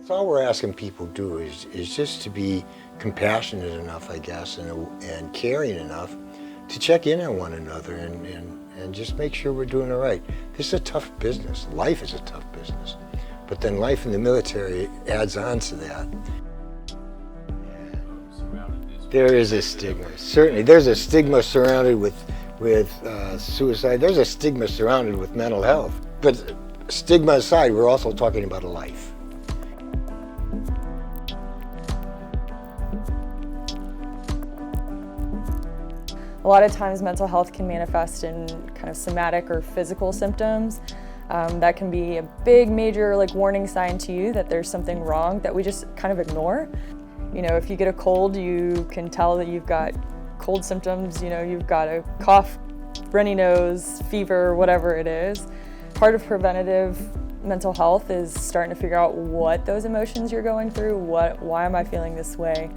That's all we're asking people to do is just to be compassionate enough, I guess, and caring enough to check in on one another and just make sure we're doing it right. This is a tough business. Life is a tough business. But then life in the military adds on to that. There is a stigma. Certainly, there's a stigma surrounded with suicide. There's a stigma surrounded with mental health. But stigma aside, we're also talking about a life. A lot of times mental health can manifest in kind of somatic or physical symptoms. That can be a big major warning sign to you that there's something wrong that we just kind of ignore. You know, if you get a cold, you can tell that you've got cold symptoms. You know, you've got a cough, runny nose, fever, whatever it is. Part of preventative mental health is starting to figure out what those emotions you're going through, why am I feeling this way?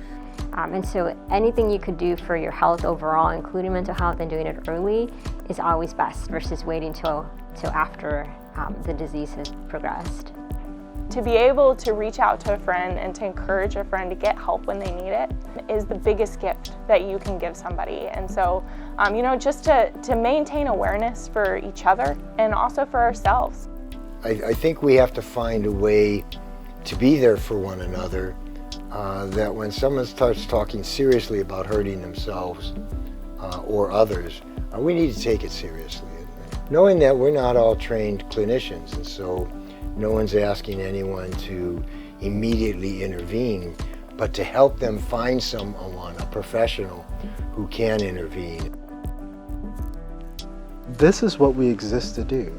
And so anything you could do for your health overall, including mental health, and doing it early is always best versus waiting till after the disease has progressed. To be able to reach out to a friend and to encourage a friend to get help when they need it is the biggest gift that you can give somebody. And so, you know, just to maintain awareness for each other and also for ourselves. I think we have to find a way to be there for one another, that when someone starts talking seriously about hurting themselves or others, we need to take it seriously. Knowing that we're not all trained clinicians, and so no one's asking anyone to immediately intervene, but to help them find someone, a professional, who can intervene. This is what we exist to do.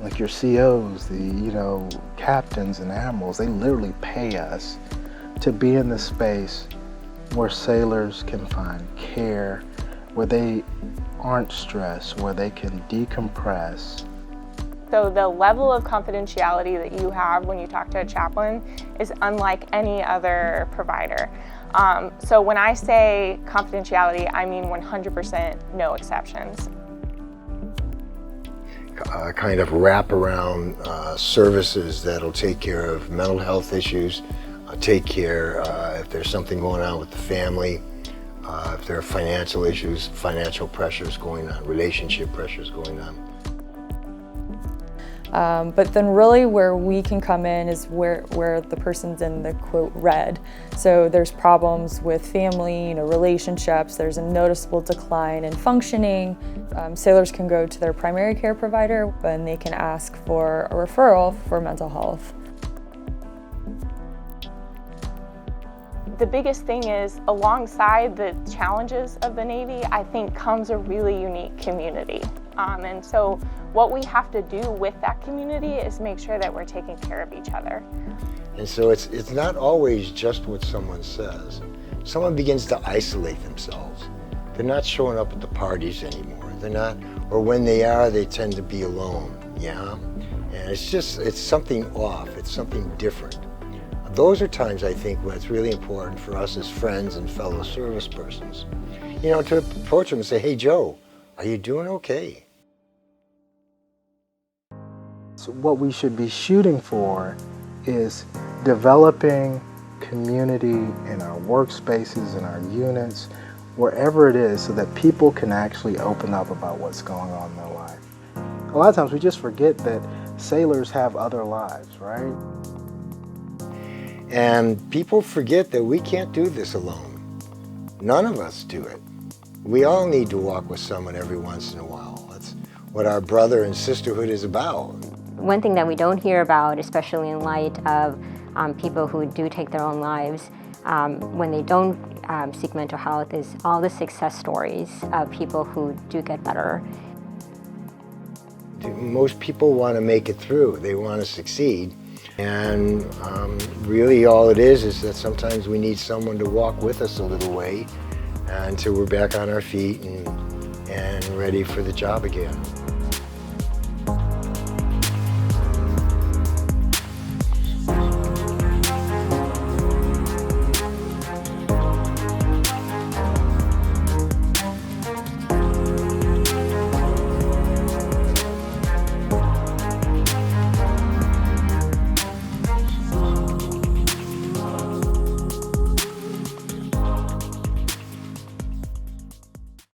Like your COs, the captains and admirals, they literally pay us to be in the space where sailors can find care, where they aren't stressed, where they can decompress. So the level of confidentiality that you have when you talk to a chaplain is unlike any other provider. So when I say confidentiality, I mean 100% no exceptions. Kind of wraparound services that'll take care of mental health issues, take care if there's something going on with the family, if there are financial issues, financial pressures going on, relationship pressures going on. But then really where we can come in is where the person's in the quote red. So there's problems with family, relationships, there's a noticeable decline in functioning. Sailors can go to their primary care provider and they can ask for a referral for mental health. The biggest thing is, alongside the challenges of the Navy, I think comes a really unique community. And so what we have to do with that community is make sure that we're taking care of each other. And so it's not always just what someone says. Someone begins to isolate themselves. They're not showing up at the parties anymore. They're not, or when they are, they tend to be alone, yeah? And it's something off, it's something different. Those are times, I think, when it's really important for us as friends and fellow service persons, to approach them and say, hey, Joe, are you doing okay? So what we should be shooting for is developing community in our workspaces, in our units, wherever it is, so that people can actually open up about what's going on in their life. A lot of times we just forget that sailors have other lives, right? And people forget that we can't do this alone. None of us do it. We all need to walk with someone every once in a while. That's what our brother and sisterhood is about. One thing that we don't hear about, especially in light of people who do take their own lives, when they don't seek mental health, is all the success stories of people who do get better. Most people want to make it through. They want to succeed. And really all it is that sometimes we need someone to walk with us a little way until we're back on our feet and ready for the job again.